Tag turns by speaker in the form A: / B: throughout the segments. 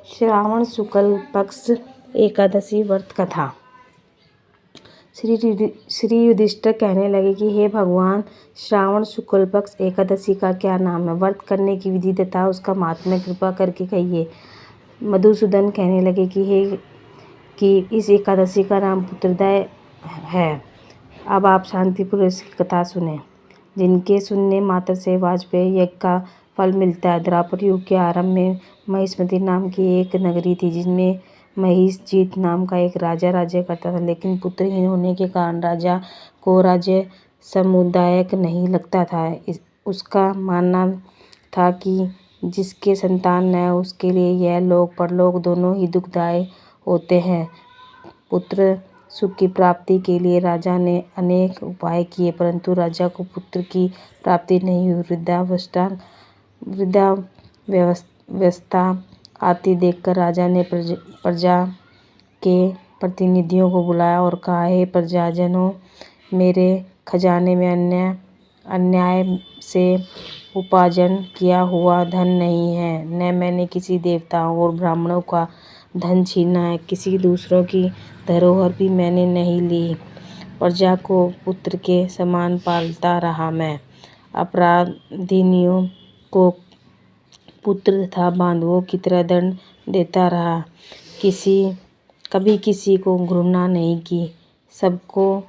A: श्रावण शुक्ल पक्ष एकादशी व्रत कथा। श्री युधिष्ठिर कहने लगे कि हे भगवान, श्रावण शुक्ल पक्ष एकादशी का क्या नाम है? व्रत करने की विधि तथा उसका महात्म्य कृपा करके कहिए। मधुसूदन कहने लगे कि इस एकादशी का नाम पुत्रदय है। अब आप शांतिपूर्वक इसकी कथा सुने, जिनके सुनने मात्र से वाजपेयी यज्ञ का फल मिलता है। द्वापर युग के आरंभ में महिष्मती नाम की एक नगरी थी, जिसमें महिषजीत नाम का एक राजा राज्य करता था। लेकिन पुत्रहीन होने के कारण राजा को राज्य समुदायक नहीं लगता था। उसका मानना था कि जिसके संतान न हो, उसके लिए यह लोक परलोक दोनों ही दुखदायी होते हैं। पुत्र सुख की प्राप्ति के लिए राजा ने अनेक उपाय किए, परंतु राजा को पुत्र की प्राप्ति नहीं हुई। वृद्धावस्था आती देखकर राजा ने प्रजा के प्रतिनिधियों को बुलाया और कहा, हे प्रजाजनों, मेरे खजाने में अन्याय से उपार्जन किया हुआ धन नहीं है। न मैंने किसी देवताओं और ब्राह्मणों का धन छीना है, किसी दूसरों की धरोहर भी मैंने नहीं ली। प्रजा को पुत्र के समान पालता रहा मैं। अपराधियों को पुत्र तथा बांधवों की तरह दंड देता रहा। कभी किसी को घृणा नहीं की, सबको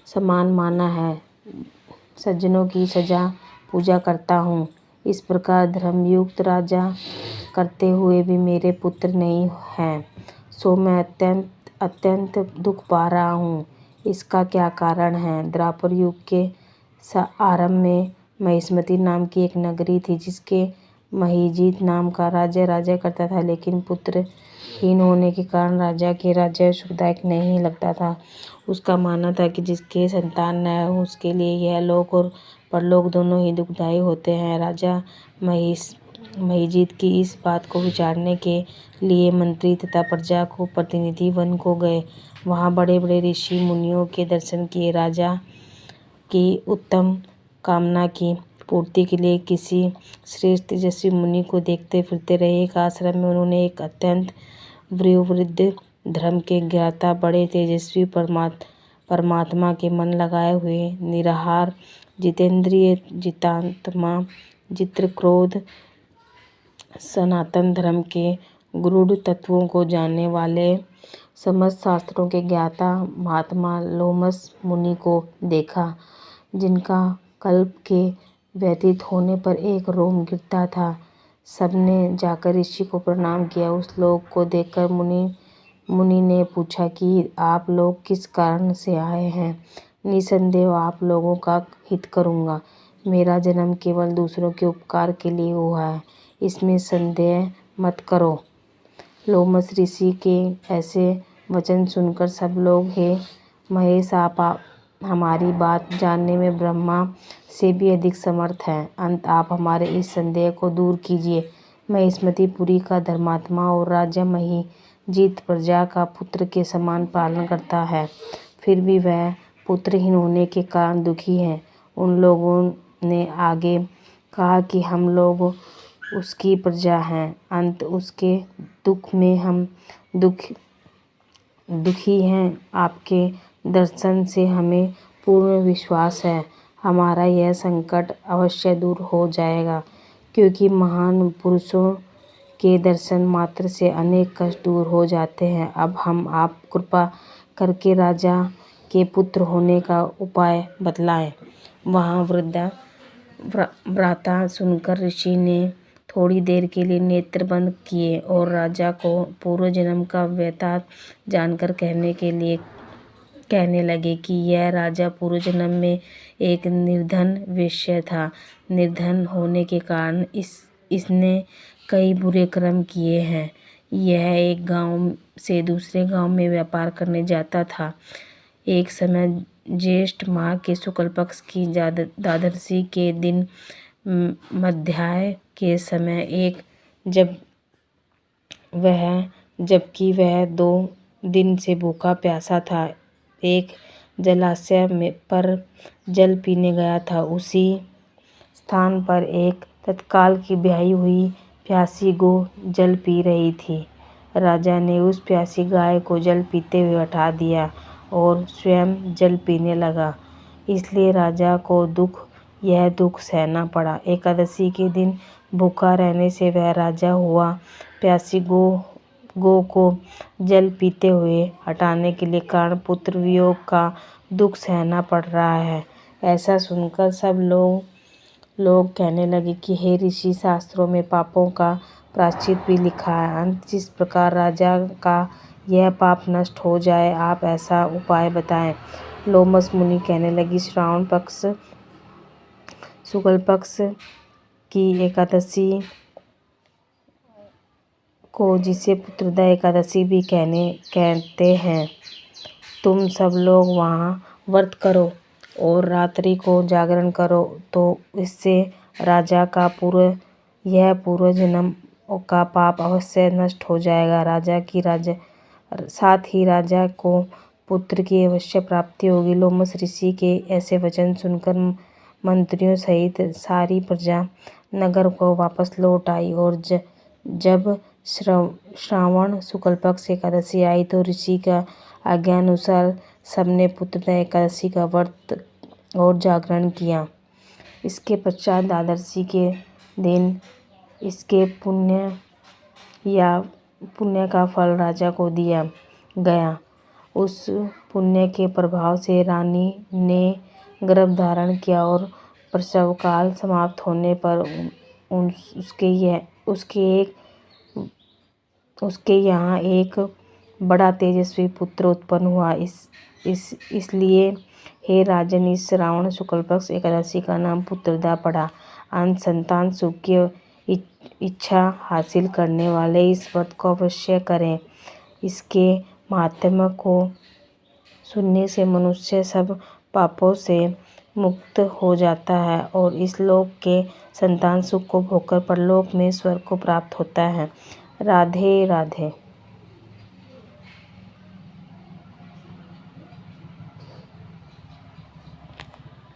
A: समान माना है। सज्जनों की सदा पूजा करता हूँ। इस प्रकार धर्मयुक्त राजा करते हुए भी मेरे पुत्र नहीं हैं, सो मैं अत्यंत दुख पा रहा हूँ। इसका क्या कारण है? द्वापर युग के आरंभ में महिष्मती नाम की एक नगरी थी, जिसके महिषजीत नाम का राज्य करता था। लेकिन पुत्रहीन होने के कारण राजा के राज्य सुखदायक नहीं लगता था। उसका मानना था कि जिसके संतान न हो, उसके लिए यह लोक और परलोक दोनों ही दुखदायी होते हैं। राजा महिषजीत की इस बात को विचारने के लिए मंत्री तथा प्रजा को प्रतिनिधि वन को गए। वहाँ बड़े बड़े ऋषि मुनियों के दर्शन किए। राजा की उत्तम कामना की पूर्ति के लिए किसी श्रेष्ठ तेजस्वी मुनि को देखते फिरते रहे। एक आश्रम में उन्होंने एक अत्यंत वयोवृद्ध, धर्म के ज्ञाता, बड़े तेजस्वी परमात्मा के मन लगाए हुए, निराहार, जितेंद्रिय, जितात्मा, जितक्रोध, सनातन धर्म के गूढ़ तत्वों को जानने वाले, समस्त शास्त्रों के ज्ञाता महात्मा लोमस मुनि को देखा, जिनका कल्प के व्यतीत होने पर एक रोम गिरता था। सबने जाकर ऋषि को प्रणाम किया। उस लोग को देखकर मुनि ने पूछा कि आप लोग किस कारण से आए हैं? निसंदेह आप लोगों का हित करूँगा। मेरा जन्म केवल दूसरों के उपकार के लिए हुआ है, इसमें संदेह मत करो। लोमस ऋषि के ऐसे वचन सुनकर सब लोग, हे महेश, आप हमारी बात जानने में ब्रह्मा से भी अधिक समर्थ हैं। अंत आप हमारे इस संदेह को दूर कीजिए। महिष्मतीपुरी का धर्मात्मा और राजा महिषजीत प्रजा का पुत्र के समान पालन करता है, फिर भी वह पुत्रहीन होने के कारण दुखी है। उन लोगों ने आगे कहा कि हम लोग उसकी प्रजा हैं, अंत उसके दुख में हम दुखी हैं। आपके दर्शन से हमें पूर्ण विश्वास है, हमारा यह संकट अवश्य दूर हो जाएगा, क्योंकि महान पुरुषों के दर्शन मात्र से अनेक कष्ट दूर हो जाते हैं। अब हम आप कृपा करके राजा के पुत्र होने का उपाय बतलाएं। वहाँ वृत्तांत सुनकर ऋषि ने थोड़ी देर के लिए नेत्र बंद किए और राजा को पूर्व जन्म का वृत्तांत जानकर कहने लगे कि यह राजा पूर्व जन्म में एक निर्धन वेश्या था। निर्धन होने के कारण इसने कई बुरे कर्म किए हैं। यह एक गांव से दूसरे गांव में व्यापार करने जाता था। एक समय ज्येष्ठ माह के शुक्ल पक्ष की द्वादशी के दिन मध्याह्न के समय जबकि वह 2 दिन से भूखा प्यासा था, एक जलाशय पर जल पीने गया था। उसी स्थान पर एक तत्काल की ब्याही हुई प्यासी गौ जल पी रही थी। राजा ने उस प्यासी गाय को जल पीते हुए हटा दिया और स्वयं जल पीने लगा। इसलिए राजा को यह दुख सहना पड़ा। एकादशी के दिन भूखा रहने से वह राजा हुआ। प्यासी गौ को जल पीते हुए हटाने के लिए कारण पुत्र वियोग का दुख सहना पड़ रहा है। ऐसा सुनकर सब लोग कहने लगे कि हे ऋषि, शास्त्रों में पापों का प्रायश्चित भी लिखा है। अंत जिस प्रकार राजा का यह पाप नष्ट हो जाए, आप ऐसा उपाय बताएं। लोमस मुनि कहने लगी, श्रावण पक्ष शुक्ल पक्ष की एकादशी को, जिसे पुत्रदा एकादशी भी कहते हैं, तुम सब लोग वहाँ व्रत करो और रात्रि को जागरण करो, तो इससे राजा का पूर्व जन्म का पाप अवश्य नष्ट हो जाएगा। साथ ही राजा को पुत्र की अवश्य प्राप्ति होगी। लोमस ऋषि के ऐसे वचन सुनकर मंत्रियों सहित सारी प्रजा नगर को वापस लौट आई और जब श्रावण शुक्ल पक्ष एकादशी आई तो ऋषि का आज्ञानुसार सबने पुत्रदा एकादशी का व्रत और जागरण किया। इसके पश्चात द्वादशी के दिन इसके पुण्य का फल राजा को दिया गया। उस पुण्य के प्रभाव से रानी ने गर्भ धारण किया और प्रसव काल समाप्त होने पर उसके यहाँ एक बड़ा तेजस्वी पुत्र उत्पन्न हुआ। इसलिए हे राजन, इस श्रावण शुक्ल पक्ष एकादशी का नाम पुत्रदा पड़ा। अंत संतान सुख की इच्छा हासिल करने वाले इस व्रत को अवश्य करें। इसके महात्म्य को सुनने से मनुष्य सब पापों से मुक्त हो जाता है और इस लोक के संतान सुख को भोगकर परलोक में स्वर्ग को प्राप्त होता है। राधे राधे।